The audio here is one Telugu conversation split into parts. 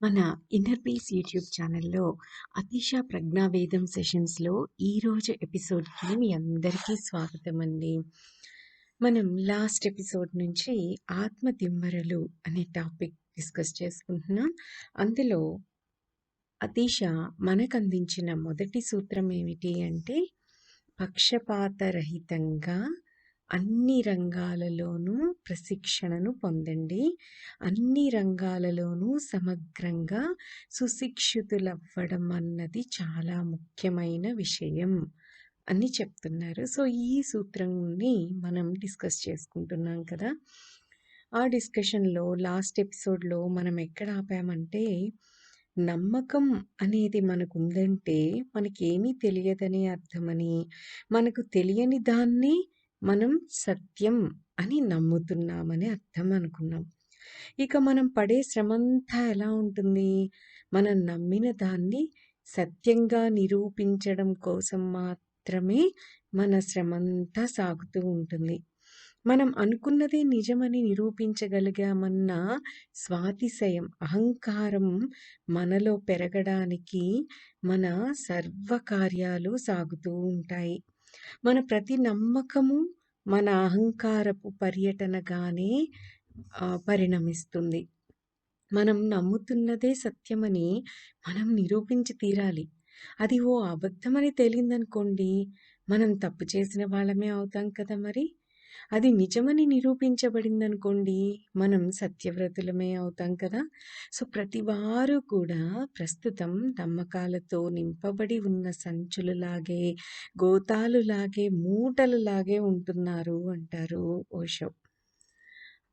మన ఇన్నర్ పీస్ యూట్యూబ్ ఛానల్లో అతిష ప్రజ్ఞావేదం సెషన్స్లో ఈరోజు ఎపిసోడ్కి మీ అందరికీ స్వాగతం అండి. మనం లాస్ట్ ఎపిసోడ్ నుంచి ఆత్మ దిమ్మరలు అనే టాపిక్ డిస్కస్ చేసుకుంటున్నాం. అందులో అతిష మనకు అందించిన మొదటి సూత్రం ఏమిటి అంటే, పక్షపాతరహితంగా అన్ని రంగాలలోనూ ప్రశిక్షణను పొందండి. అన్ని రంగాలలోనూ సమగ్రంగా సుశిక్షితులవ్వడం అన్నది చాలా ముఖ్యమైన విషయం అని చెప్తున్నారు. సో, ఈ సూత్రంని మనం డిస్కస్ చేసుకుంటున్నాం కదా! ఆ డిస్కషన్‌లో లాస్ట్ ఎపిసోడ్‌లో మనం ఎక్కడ ఆపామంటే, నమ్మకం అనేది మనకుందంటే మనకేమీ తెలియదని అర్థమని, మనకు తెలియని దాన్ని మనం సత్యం అని నమ్ముతున్నామని అర్థం అనుకున్నాం. ఇక మనం పడే శ్రమంతా ఎలా ఉంటుంది? మనం నమ్మిన దాన్ని సత్యంగా నిరూపించడం కోసం మాత్రమే మన శ్రమంతా సాగుతూ ఉంటుంది. మనం అనుకున్నదే నిజమని నిరూపించగలిగామన్న స్వాతిశయం, అహంకారం మనలో పెరగడానికి మన సర్వకార్యాలు సాగుతూ ఉంటాయి. మన ప్రతి నమ్మకము మన అహంకారపు పర్యటనగానే పరిణమిస్తుంది. మనం నమ్ముతున్నదే సత్యమని మనం నిరూపించి తీరాలి. అది ఓ అబద్ధమని తేలిందనుకోండి, మనం తప్పు చేసిన వాళ్ళమే అవుతాం కదా మరి. అది నిజమని నిరూపించబడిందనుకోండి, మనం సత్యవ్రతులమే అవుతాం కదా! సో, ప్రతివారు కూడా ప్రస్తుతం నమ్మకాలతో నింపబడి ఉన్న సంచులులాగే, గోతాలులాగే, మూటలులాగే ఉంటున్నారు అంటారు ఓషో.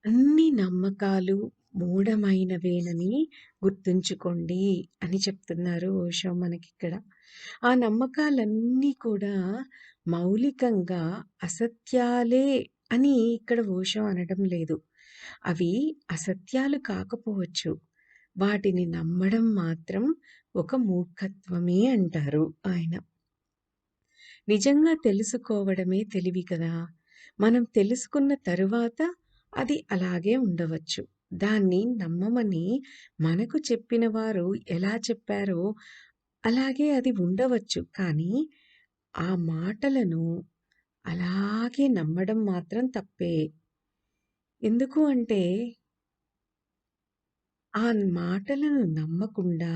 అన్ని నమ్మకాలు మూఢమైనవేనని గుర్తుంచుకోండి అని చెప్తున్నారు ఓషో మనకిక్కడ. ఆ నమ్మకాలన్నీ కూడా మౌలికంగా అసత్యాలే అని ఇక్కడ ఓషో అనడం లేదు. అవి అసత్యాలు కాకపోవచ్చు. వాటిని నమ్మడం మాత్రం ఒక మూర్ఖత్వమే అంటారు ఆయన. నిజంగా తెలుసుకోవడమే తెలివి కదా! మనం తెలుసుకున్న తరువాత అది అలాగే ఉండవచ్చు. దాన్ని నమ్మమని మనకు చెప్పిన వారు ఎలా చెప్పారో అలాగే అది ఉండవచ్చు. కానీ ఆ మాటలను అలాగే నమ్మడం మాత్రం తప్పే. ఎందుకు అంటే ఆ మాటలను నమ్మకుండా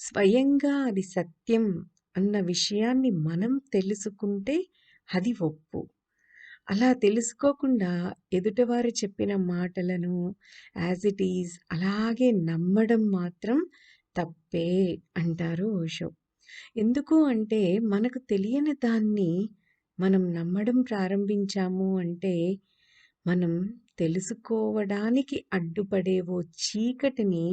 స్వయంగా అది సత్యం అన్న విషయాన్ని మనం తెలుసుకుంటే అది ఒప్పు. అలా తెలుసుకోకుండా ఎదుటివారు చెప్పిన మాటలను యాజ్ ఇట్ ఈజ్ అలాగే నమ్మడం మాత్రం తప్పే అంటారు ఓషో. ఎందుకు అంటే మనకు తెలియని దాన్ని మనం నమ్మడం ప్రారంభించాము అంటే, మనం తెలుసుకోవడానికి అడ్డుపడే ఓ చీకటిని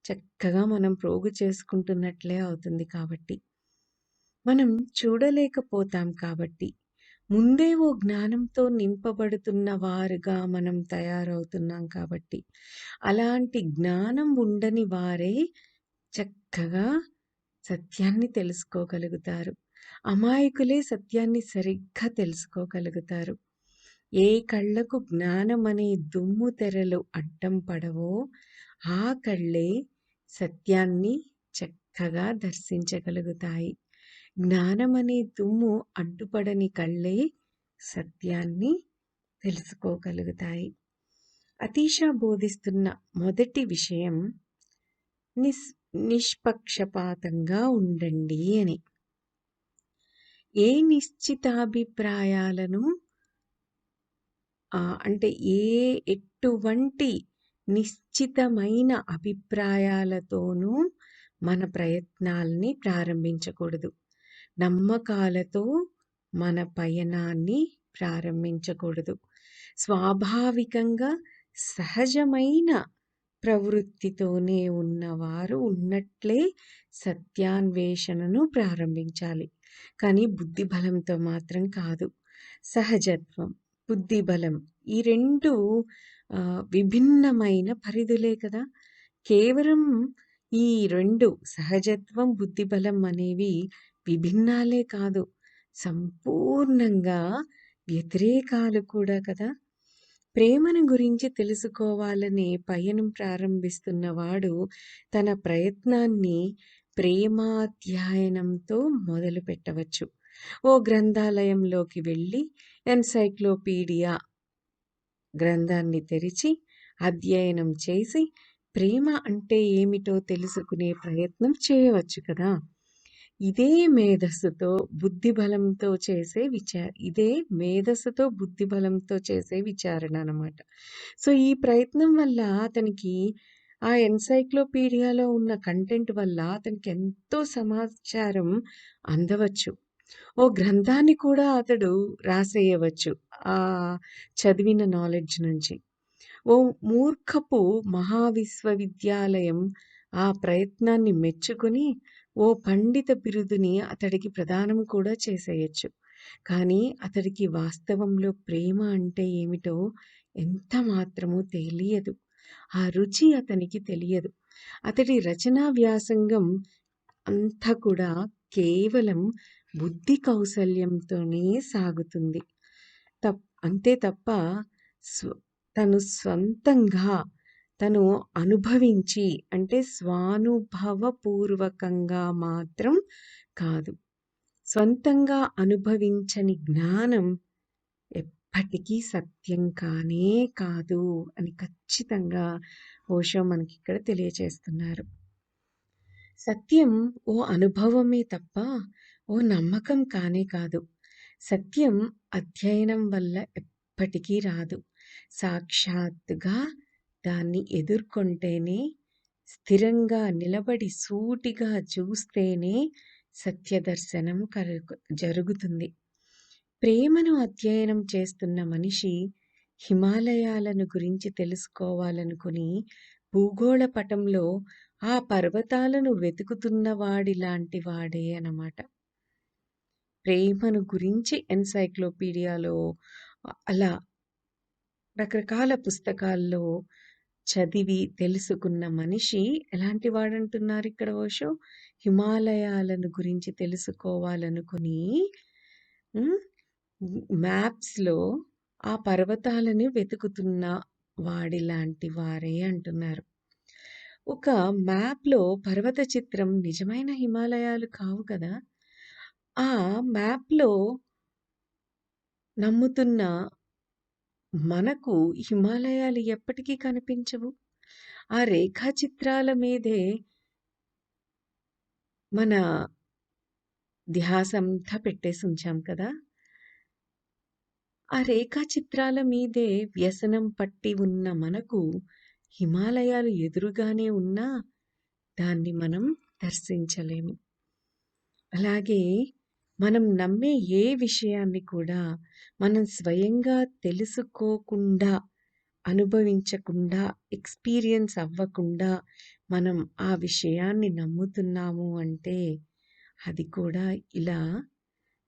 చక్కగా మనం ప్రోగు చేసుకుంటున్నట్లే అవుతుంది కాబట్టి. మనం చూడలేకపోతాం కాబట్టి. ముందే ఓ జ్ఞానంతో నింపబడుతున్న వారుగా మనం తయారవుతున్నాం కాబట్టి. అలాంటి జ్ఞానం ఉండని వారే చక్కగా సత్యాన్ని తెలుసుకోగలుగుతారు. అమాయకులే సత్యాన్ని సరిగ్గా తెలుసుకోగలుగుతారు. ఏ కళ్ళకు జ్ఞానమనే దుమ్ము తెరలు అడ్డం పడవో, ఆ కళ్ళే సత్యాన్ని చక్కగా దర్శించగలుగుతాయి. జ్ఞానమనే దుమ్ము అడ్డుపడని కళ్ళే సత్యాన్ని తెలుసుకోగలుగుతాయి. అతీష బోధిస్తున్న మొదటి విషయం నిష్పక్షపాతంగా ఉండండి అని. ఏ నిశ్చితాభిప్రాయాలను అంటే ఎటువంటి నిశ్చితమైన అభిప్రాయాలతోనూ మన ప్రయత్నాల్ని ప్రారంభించకూడదు. నమ్మకాలతో మన పయనాన్ని ప్రారంభించకూడదు. స్వాభావికంగా సహజమైన ప్రవృత్తితోనే ఉన్నవారు ఉన్నట్లే సత్యాన్వేషణను ప్రారంభించాలి. కానీ బుద్ధి బలంతో మాత్రం కాదు. సహజత్వం, బుద్ధి బలం ఈ 2 విభిన్నమైన పరిధులే కదా! కేవలం ఈ 2 సహజత్వం, బుద్ధి బలం అనేవి విభిన్నాలే కాదు. సంపూర్ణంగా వ్యతిరేకాలు కూడా కదా! ప్రేమను గురించి తెలుసుకోవాలనే పయనం ప్రారంభిస్తున్నవాడు తన ప్రయత్నాన్ని ప్రేమాధ్యయనంతో మొదలుపెట్టవచ్చు. ఓ గ్రంథాలయంలోకి వెళ్ళి ఎన్‌సైక్లోపీడియా గ్రంథాన్ని తెరిచి, అధ్యయనం చేసి, ప్రేమ అంటే ఏమిటో తెలుసుకునే ప్రయత్నం చేయవచ్చు కదా! ఇదే మేధస్సుతో, బుద్ధిబలంతో చేసే విచారణ అన్నమాట. సో, ఈ ప్రయత్నం వల్ల అతనికి ఆ ఎన్‌సైక్లోపీడియాలో ఉన్న కంటెంట్ వల్ల అతనికి ఎంతో సమాచారం అందవచ్చు. ఓ గ్రంథాన్ని కూడా అతడు రాసేయవచ్చు ఆ చదివిన నాలెడ్జ్ నుంచి. ఓ మూర్ఖపు మహావిశ్వవిద్యాలయం ఆ ప్రయత్నాన్ని మెచ్చుకొని ఓ పండిత బిరుదుని అతడికి ప్రదానం కూడా చేసేయచ్చు. కానీ అతడికి వాస్తవంలో ప్రేమ అంటే ఏమిటో ఎంత మాత్రమూ తెలియదు. ఆ రుచి అతనికి తెలియదు. అతడి రచనా వ్యాసంగం అంతా కూడా కేవలం బుద్ధి కౌశల్యంతోనే సాగుతుంది. అంతే తప్ప తను స్వంతంగా తను అనుభవించి అంటే స్వానుభవపూర్వకంగా మాత్రం కాదు. స్వంతంగా అనుభవించని జ్ఞానం ఎప్పటికీ సత్యం కానే కాదు అని ఖచ్చితంగా ఓషో మనకిక్కడ తెలియచేస్తున్నారు. సత్యం ఓ అనుభవమే తప్ప ఓ నమ్మకం కానే కాదు. సత్యం అధ్యయనం వల్ల ఎప్పటికీ రాదు. సాక్షాత్తుగా దాన్ని ఎదుర్కొంటేనే, స్థిరంగా నిలబడి సూటిగా చూస్తేనే సత్యదర్శనం జరుగుతుంది. ప్రేమను అధ్యయనం చేస్తున్న మనిషి హిమాలయాలను గురించి తెలుసుకోవాలనుకుని భూగోళ పటంలో ఆ పర్వతాలను వెతుకుతున్నవాడిలాంటి వాడే అన్నమాట. ప్రేమను గురించి ఎన్‌సైక్లోపీడియాలో అలా రకరకాల పుస్తకాల్లో చదివి తెలుసుకున్న మనిషి ఎలాంటి వాడంటున్నారు ఇక్కడ ఓషో? హిమాలయాలను గురించి తెలుసుకోవాలనుకుని మ్యాప్స్‌లో ఆ పర్వతాలను వెతుకుతున్న వాడిలాంటి వారే అంటున్నారు. ఒక మ్యాప్‌లో పర్వత చిత్రం నిజమైన హిమాలయాలు కావు కదా! ఆ మ్యాప్‌లో నమ్ముతున్న మనకు హిమాలయాలు ఎప్పటికీ కనిపించవు. ఆ రేఖాచిత్రాల మీదే మన ధ్యాసంతా పెట్టేసుంచాం కదా! ఆ రేఖాచిత్రాల మీదే వ్యసనం పట్టి ఉన్న మనకు హిమాలయాలు ఎదురుగానే ఉన్నా దాన్ని మనం దర్శించలేము. అలాగే మనం నమ్మే ఏ విషయాన్ని కూడా మనం స్వయంగా తెలుసుకోకుండా, అనుభవించకుండా, ఎక్స్‌పీరియన్స్ అవ్వకుండా మనం ఆ విషయాన్ని నమ్ముతున్నాము అంటే అది కూడా ఇలా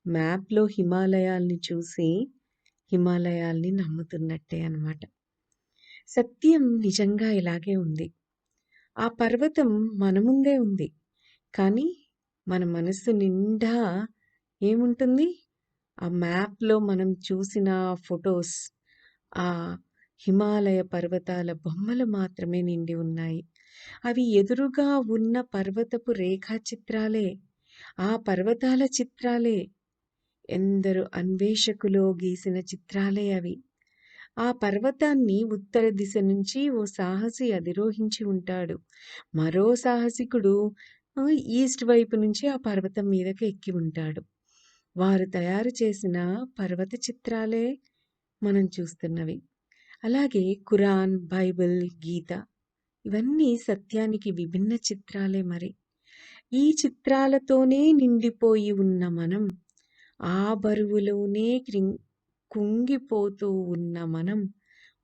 మ్యాప్‌లో హిమాలయాల్ని చూసి హిమాలయాల్ని నమ్ముతున్నట్టే అన్నమాట. సత్యం నిజంగా ఇలాగే ఉంది. ఆ పర్వతం మన ముందే ఉంది. కానీ మన మనస్సు నిండా ఏముంటుంది? ఆ మ్యాప్‌లో మనం చూసిన ఫోటోస్, ఆ హిమాలయ పర్వతాల బొమ్మలు మాత్రమే నిండి ఉన్నాయి. అవి ఎదురుగా ఉన్న పర్వతపు రేఖాచిత్రాలే. ఆ పర్వతాల చిత్రాలే. ఎందరు అన్వేషకులో గీసిన చిత్రాలే అవి. ఆ పర్వతాన్ని ఉత్తర దిశ నుంచి ఓ సాహసి అధిరోహించి ఉంటాడు. మరో సాహసికుడు ఈస్ట్ వైపు నుంచి ఆ పర్వతం మీదకి ఎక్కి ఉంటాడు. వారు తయారు చేసిన పర్వత చిత్రాలే మనం చూస్తున్నవి. అలాగే ఖురాన్, బైబిల్, గీత ఇవన్నీ సత్యానికి విభిన్న చిత్రాలే మరి. ఈ చిత్రాలతోనే నిండిపోయి ఉన్న మనం, ఆ బరువులోనే కుంగిపోతూ ఉన్న మనం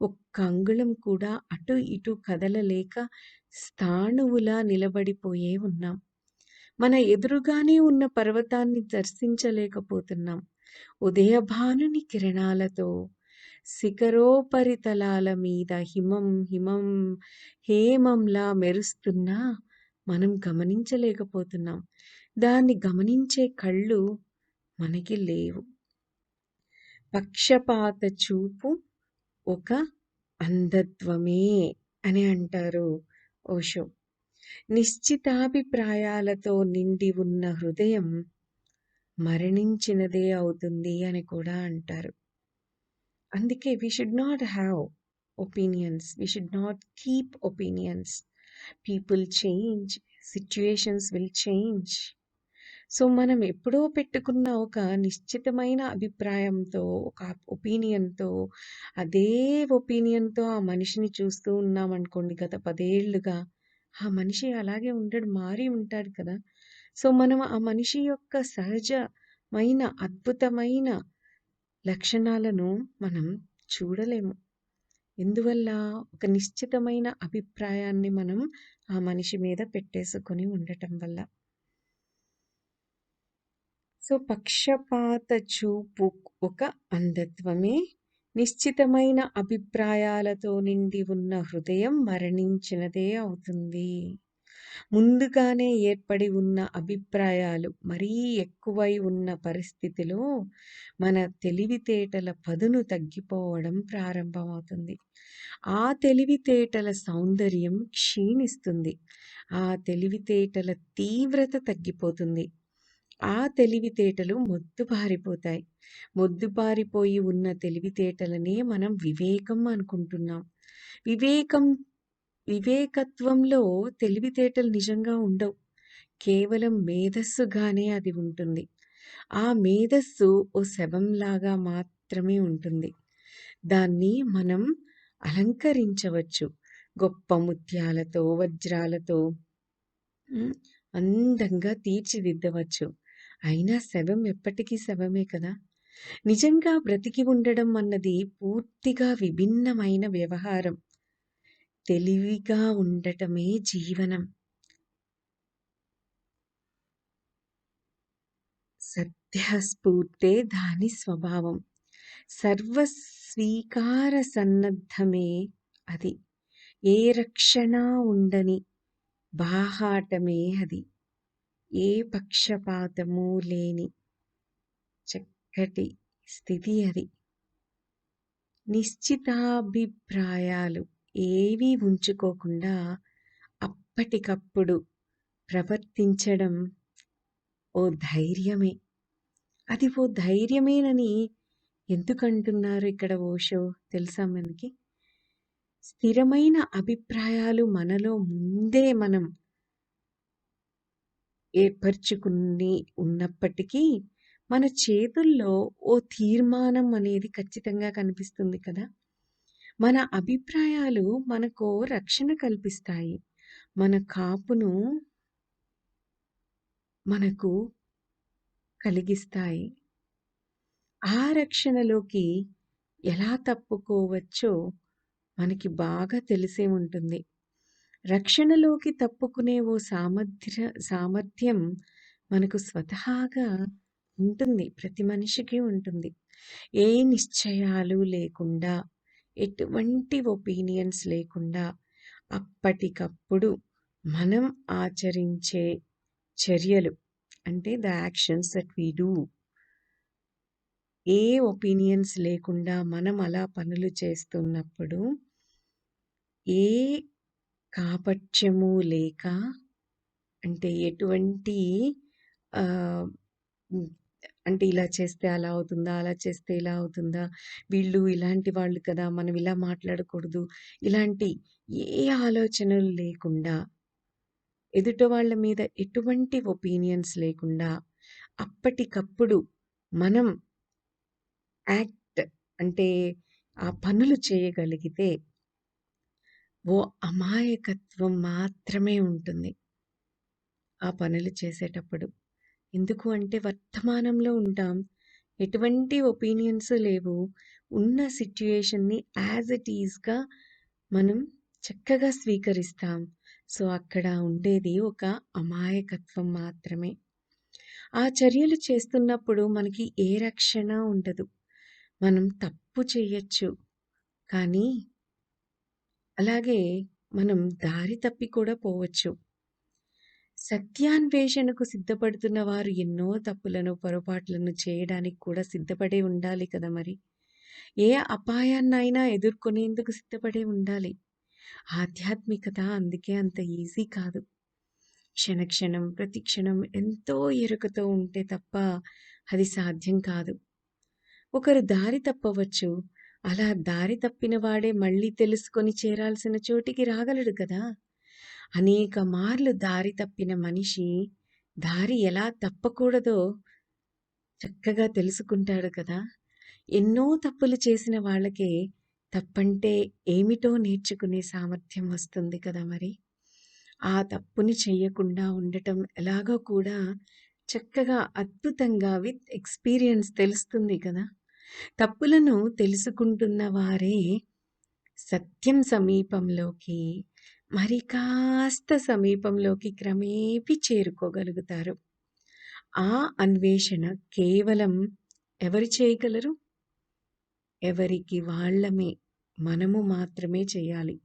ఒక్క అంగుళం కూడా అటు ఇటు కదలలేక స్థాణువులా నిలబడిపోయే ఉన్నాం. మన ఎదురుగానే ఉన్న పర్వతాన్ని దర్శించలేకపోతున్నాం. ఉదయభానుని కిరణాలతో శిఖరోపరితలాల మీద హేమంలా మెరుస్తున్నా మనం గమనించలేకపోతున్నాం. దాన్ని గమనించే కళ్ళు మనకి లేవు. పక్షపాత చూపు ఒక అంధత్వమే అని అంటారు ఓషో. నిశ్చితాభిప్రాయాలతో నిండి ఉన్న హృదయం మరణించినదే అవుతుంది అని కూడా అంటారు. అందుకే we should not have opinions. We should not keep opinions. People change, situations will change. So మనం ఎప్పుడో పెట్టుకున్న ఒక నిశ్చితమైన అభిప్రాయంతో, ఒక ఒపీనియన్‌తో, అదే ఒపీనియన్‌తో ఆ మనిషిని చూస్తూ ఉన్నామనుకోండి గత 10 ఏళ్లుగా, ఆ మనిషి అలాగే ఉండడు, మారి ఉంటాడు కదా! సో మనం ఆ మనిషి యొక్క సహజమైన, అద్భుతమైన లక్షణాలను మనం చూడలేము. ఎందువల్ల? ఒక నిశ్చితమైన అభిప్రాయాన్ని మనం ఆ మనిషి మీద పెట్టేసుకొని ఉండటం వల్ల. సో పక్షపాత చూపు ఒక అంధత్వమే. నిశ్చితమైన అభిప్రాయాలతో నిండి ఉన్న హృదయం మరణించినదే అవుతుంది. ముందుగానే ఏర్పడి ఉన్న అభిప్రాయాలు మరీ ఎక్కువై ఉన్న పరిస్థితిలో మన తెలివితేటల పదును తగ్గిపోవడం ప్రారంభమవుతుంది. ఆ తెలివితేటల సౌందర్యం క్షీణిస్తుంది. ఆ తెలివితేటల తీవ్రత తగ్గిపోతుంది. ఆ తెలివితేటలు మొద్దుబారిపోతాయి. మొద్దుబారిపోయి ఉన్న తెలివితేటలనే మనం వివేకం అనుకుంటున్నాం. వివేకం వివేకత్వంలో తెలివితేటలు నిజంగా ఉండవు. కేవలం మేధస్సుగానే అది ఉంటుంది. ఆ మేధస్సు ఓ శవంలాగా మాత్రమే ఉంటుంది. దాన్ని మనం అలంకరించవచ్చు. గొప్ప ముత్యాలతో, వజ్రాలతో అందంగా తీర్చిదిద్దవచ్చు. అయినా శవం ఎప్పటికీ శవమే కదా! నిజంగా బ్రతికి ఉండడం అన్నది పూర్తిగా విభిన్నమైన వ్యవహారం. తెలివిగా ఉండటమే జీవనం. సత్యస్ఫూర్తే దాని స్వభావం. సర్వస్వీకార సన్నద్ధమే అది. ఏ రక్షణ ఉండని బాహాటమే అది. ఏ పక్షపాతము లేని చక్కటి స్థితి అది. నిశ్చితాభిప్రాయాలు ఏవీ ఉంచుకోకుండా అప్పటికప్పుడు ప్రవర్తించడం ఓ ధైర్యమే. అది ఓ ధైర్యమేనని ఎందుకంటున్నారు ఇక్కడ ఓషో తెలుసా మనకి? స్థిరమైన అభిప్రాయాలు మనలో ముందే మనం ఏర్పరచుకుని ఉన్నప్పటికీ మన చేతుల్లో ఓ తీర్మానం అనేది ఖచ్చితంగా కనిపిస్తుంది కదా! మన అభిప్రాయాలు మనకో రక్షణ కల్పిస్తాయి. మన కాపును మనకు కలిగిస్తాయి. ఆ రక్షణలోకి ఎలా తప్పుకోవచ్చో మనకి బాగా తెలిసే ఉంటుంది. రక్షణలోకి తప్పుకునే ఓ సామర్థ్యం మనకు స్వతహాగా ఉంటుంది. ప్రతి మనిషికి ఉంటుంది. ఏ నిశ్చయాలు లేకుండా, ఎటువంటి ఒపీనియన్స్ లేకుండా అప్పటికప్పుడు మనం ఆచరించే చర్యలు అంటే the actions that we do. ఏ ఒపీనియన్స్ లేకుండా మనం అలా పనులు చేస్తున్నప్పుడు ఏ కాపట్యము లేక అంటే ఎటువంటి ఆహ్, హ్మ్. అంటే ఇలా చేస్తే అలా అవుతుందా? అలా చేస్తే ఇలా అవుతుందా? వీళ్ళు ఇలాంటి వాళ్ళు కదా! మనం ఇలా మాట్లాడకూడదు. ఇలాంటి ఏ ఆలోచనలు లేకుండా, ఎదుట వాళ్ళ మీద ఎటువంటి ఒపీనియన్స్ లేకుండా, అప్పటికప్పుడు మనం యాక్ట్ అంటే ఆ పనులు చేయగలిగితే, ఓ అమాయకత్వం మాత్రమే ఉంటుంది ఆ పనులు చేసేటప్పుడు. ఎందుకు అంటే వర్తమానంలో ఉంటాం. ఎటువంటి ఒపీనియన్స్ లేవు. ఉన్న సిట్యుయేషన్‌ని యాజ్ ఇట్ ఈస్‌గా మనం చక్కగా స్వీకరిస్తాం. సో, అక్కడ ఉండేది ఒక అమాయకత్వం మాత్రమే. ఆ చర్యలు చేస్తున్నప్పుడు మనకి ఏ రక్షణ ఉండదు. మనం తప్పు చేయొచ్చు. కానీ అలాగే మనం దారి తప్పి కూడా పోవచ్చు. సత్యాన్వేషణకు సిద్ధపడుతున్న వారు ఎన్నో తప్పులను, పొరపాట్లను చేయడానికి కూడా సిద్ధపడే ఉండాలి కదా మరి! ఏ అపాయాన్నైనా ఎదుర్కొనేందుకు సిద్ధపడి ఉండాలి. ఆధ్యాత్మికత అందుకే అంత ఈజీ కాదు. క్షణక్షణం, ప్రతి క్షణం ఎంతో ఎరుకతో ఉంటే తప్ప అది సాధ్యం కాదు. ఒకరు దారి తప్పవచ్చు. అలా దారి తప్పిన వాడే మళ్ళీ తెలుసుకొని చేరాల్సిన చోటికి రాగలడు కదా! అనేక మార్లు దారి తప్పిన మనిషి దారి ఎలా తప్పకూడదో చక్కగా తెలుసుకుంటాడు కదా! ఎన్నో తప్పులు చేసిన వాళ్ళకే తప్పంటే ఏమిటో నేర్చుకునే సామర్థ్యం వస్తుంది కదా మరి. ఆ తప్పుని చెయ్యకుండా ఉండటం ఎలాగో కూడా చక్కగా అద్భుతంగా విత్ ఎక్స్‌పీరియన్స్ తెలుస్తుంది కదా! తప్పులను తెలుసుకుంటున్న వారే సత్యం సమీపంలోకి మరి కాస్త సమీపంలోకి క్రమేపీ చేరుకోగలుగుతారు. ఆ అన్వేషణ కేవలం ఎవరు చేయగలరు? ఎవరికి వాళ్ళమే. మనము మాత్రమే చేయాలి.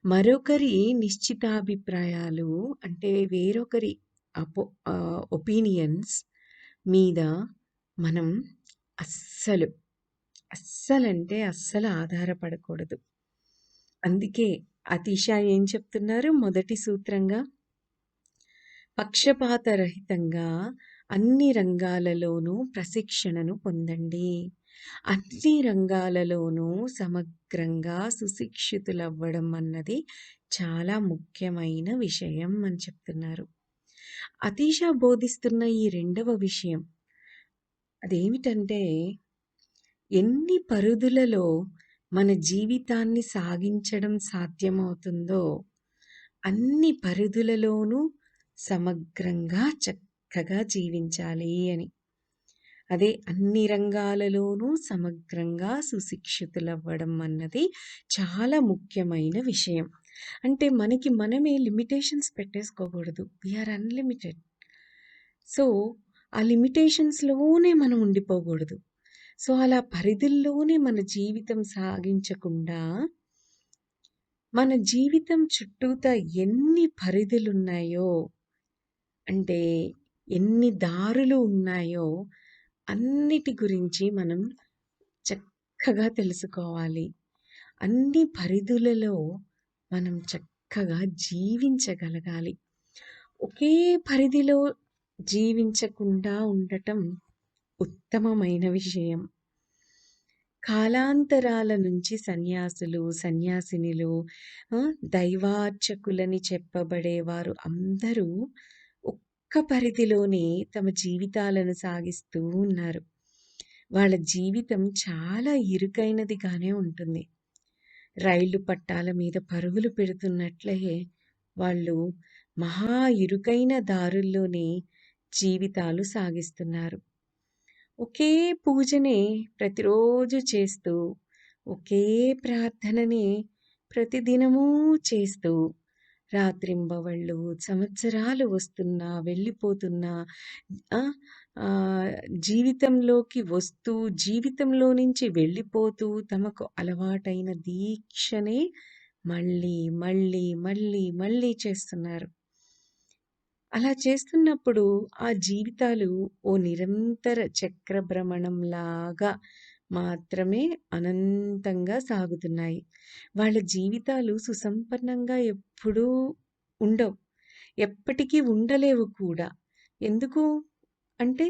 మరొకరి నిశ్చితాభిప్రాయాలు అంటే వేరొకరి ఒపీనియన్స్ మీద మనం అస్సలు, అస్సలంటే అస్సలు ఆధారపడకూడదు. అందుకే అతీష ఏం చెప్తున్నారు మొదటి సూత్రంగా? పక్షపాతరహితంగా అన్ని రంగాలలోనూ ప్రశిక్షణను పొందండి. అన్ని రంగాలలోనూ సమగ్రంగా సుశిక్షితులవ్వడం అన్నది చాలా ముఖ్యమైన విషయం అని చెప్తున్నారు. అతీష బోధిస్తున్న ఈ రెండవ విషయం అదేమిటంటే, ఎన్ని పరిధులలో మన జీవితాన్ని సాగించడం సాధ్యమవుతుందో, అన్ని పరిధులలోనూ సమగ్రంగా చక్కగా జీవించాలి అని. అదే అన్ని రంగాలలోనూ సమగ్రంగా సుశిక్షితులవ్వడం అన్నది చాలా ముఖ్యమైన విషయం. అంటే మనకి మనమే లిమిటేషన్స్ పెట్టేసుకోకూడదు. We are unlimited. సో, ఆ లిమిటేషన్స్‌లోనే మనం ఉండిపోకూడదు. సో, అలా పరిధుల్లోనే మన జీవితం సాగించకుండా, మన జీవితం చుట్టూతా ఎన్ని పరిధులున్నాయో, అంటే ఎన్ని దారులు ఉన్నాయో, అన్నిటి గురించి మనం చక్కగా తెలుసుకోవాలి. అన్ని పరిధులలో మనం చక్కగా జీవించగలగాలి. ఒకే పరిధిలో జీవించకుండా ఉండటం ఉత్తమమైన విషయం. కాలాంతరాల నుంచి సన్యాసులు, సన్యాసినులు, దైవార్చకులని చెప్పబడేవారు అందరూ ఒక్క పరిధిలోనే తమ జీవితాలను సాగిస్తూ ఉన్నారు. వాళ్ళ జీవితం చాలా ఇరుకైనదిగానే ఉంటుంది. రైలు పట్టాల మీద పరుగులు పెడుతున్నట్లే వాళ్ళు మహా ఇరుకైన దారుల్లోనే జీవితాలు సాగిస్తున్నారు. ఒకే పూజనే ప్రతిరోజు చేస్తూ, ఒకే ప్రార్థనని ప్రతిదినమూ చేస్తూ, రాత్రింబవళ్ళు సంవత్సరాలు వస్తున్నా, వెళ్ళిపోతున్నా, ఆహ్, జీవితంలోకి వస్తూ, జీవితంలో నుంచి వెళ్ళిపోతూ, తమకు అలవాటైన దీక్షనే మళ్ళీ, మళ్ళీ, మళ్ళీ, మళ్ళీ చేస్తున్నారు. అలా చేస్తున్నప్పుడు ఆ జీవితాలు ఓ నిరంతర చక్రభ్రమణంలాగా మాత్రమే అనంతంగా సాగుతున్నాయి. వాళ్ళ జీవితాలు సుసంపన్నంగా ఎప్పుడూ ఉండవు. ఎప్పటికీ ఉండలేవు కూడా. ఎందుకు అంటే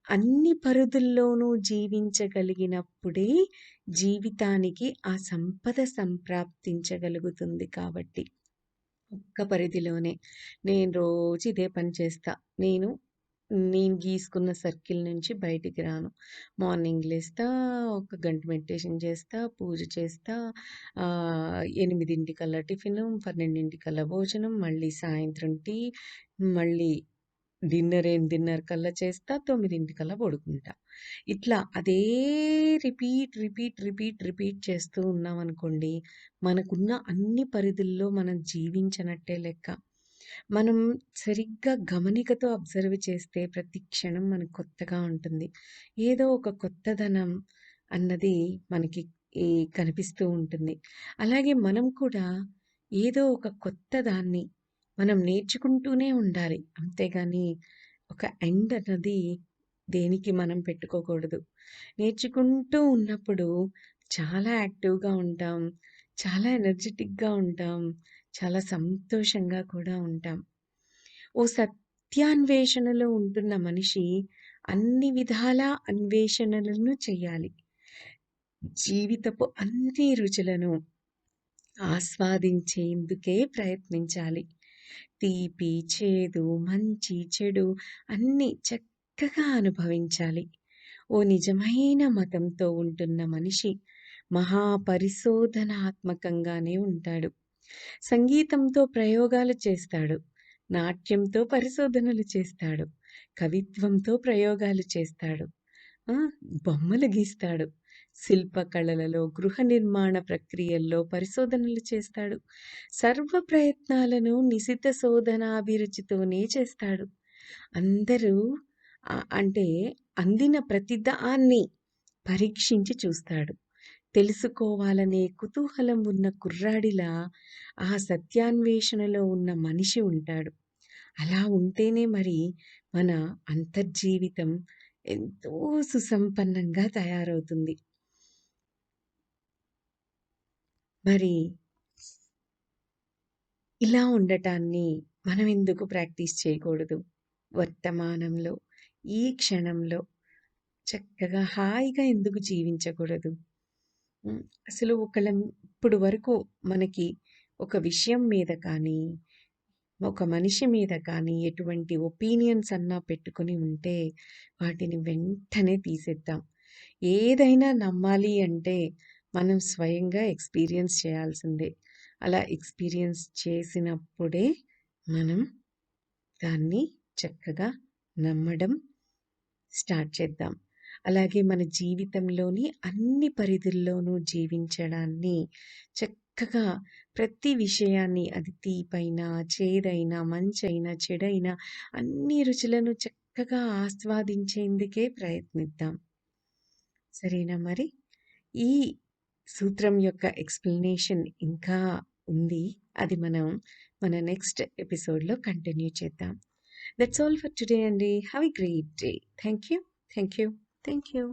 అన్ని పరిధుల్లోనూ జీవించగలిగినప్పుడే జీవితానికి ఆ సంపద సంప్రాప్తించగలుగుతుంది కాబట్టి. ఒక్క పరిధిలోనే. నేను రోజు ఇదే పని చేస్తా. నేను నేను గీసుకున్న సర్కిల్ నుంచి బయటికి రాను. మార్నింగ్ లేస్తా, ఒక గంట మెడిటేషన్ చేస్తా, పూజ చేస్తా, 8:00కల్లా టిఫిను, 12:00కల్లా భోజనం, మళ్ళీ సాయంత్రం టీ, మళ్ళీ డిన్నర్ కల్లా చేస్తా, 9:00కల్లా పడుకుంటా. ఇట్లా అదే రిపీట్ చేస్తూ ఉన్నామనుకోండి, మనకున్న అన్ని పరిధుల్లో మనం జీవించనట్టే లెక్క. మనం సరిగ్గా గమనికతో అబ్జర్వ్ చేస్తే ప్రతి క్షణం మనకు కొత్తగా ఉంటుంది. ఏదో ఒక కొత్తదనం అన్నది మనకి ఈ కనిపిస్తూ ఉంటుంది. అలాగే మనం కూడా ఏదో ఒక కొత్త దాన్ని మనం నేర్చుకుంటూనే ఉండాలి. అంతేగాని ఒక ఎండ్ అన్నది దేనికి మనం పెట్టుకోకూడదు. నేర్చుకుంటూ ఉన్నప్పుడు చాలా యాక్టివ్‌గా ఉంటాం. చాలా ఎనర్జిటిక్‌గా ఉంటాం. చాలా సంతోషంగా కూడా ఉంటాం. ఓ సత్యాన్వేషణలో ఉంటున్న మనిషి అన్ని విధాల అన్వేషణలను చెయ్యాలి. జీవితపు అన్ని రుచులను ఆస్వాదించేందుకే ప్రయత్నించాలి. తీపి, చేదు, మంచి, చెడు అన్నీ చక్కగా అనుభవించాలి. ఓ నిజమైన మతంతో ఉంటున్న మనిషి మహాపరిశోధనాత్మకంగానే ఉంటాడు. సంగీతంతో ప్రయోగాలు చేస్తాడు. నాట్యంతో పరిశోధనలు చేస్తాడు. కవిత్వంతో ప్రయోగాలు చేస్తాడు. ఆ! బొమ్మలు గీస్తాడు. శిల్పకళలలో, గృహ నిర్మాణ ప్రక్రియల్లో పరిశోధనలు చేస్తాడు. సర్వ ప్రయత్నాలను నిశిత శోధనాభిరుచితోనే చేస్తాడు. అందరూ అంటే అందిన ప్రతిదాన్ని పరీక్షించి చూస్తాడు. తెలుసుకోవాలనే కుతూహలం ఉన్న కుర్రాడిలా ఆ సత్యాన్వేషణలో ఉన్న మనిషి ఉంటాడు. అలా ఉంటేనే మరి మన అంతర్జీవితం ఎంతో సుసంపన్నంగా తయారవుతుంది. మరి ఇలా ఉండటాన్ని మనం ఎందుకు ప్రాక్టీస్ చేయకూడదు? వర్తమానంలో, ఈ క్షణంలో చక్కగా హాయిగా ఎందుకు జీవించకూడదు? హ్మ్. అసలు ఇప్పుడు వరకు మనకి ఒక విషయం మీద కానీ, ఒక మనిషి మీద కానీ ఎటువంటి ఒపీనియన్స్ అన్నా పెట్టుకొని ఉంటే వాటిని వెంటనే తీసేద్దాం. ఏదైనా నమ్మాలి అంటే మనం స్వయంగా ఎక్స్‌పీరియన్స్ చేయాల్సిందే. అలా ఎక్స్‌పీరియన్స్ చేసినప్పుడే మనం దాన్ని చక్కగా నమ్మడం స్టార్ట్ చేద్దాం. అలాగే మన జీవితంలోని అన్ని పరిధుల్లోనూ జీవించడాన్ని చక్కగా ప్రతి విషయాన్ని అది తీపైనా, చేదైనా, మంచైనా, చెడైనా అన్ని రుచులను చక్కగా ఆస్వాదించేందుకే ప్రయత్నిద్దాం. సరేనా మరి? ఈ సూత్రం యొక్క ఎక్స్‌ప్లనేషన్ ఇంకా ఉంది. అది మనం మన నెక్స్ట్ ఎపిసోడ్‌లో కంటిన్యూ చేద్దాం. దట్స్ ఆల్ ఫర్ టుడే అండి. Have a great day. Thank you. Thank you. Thank you.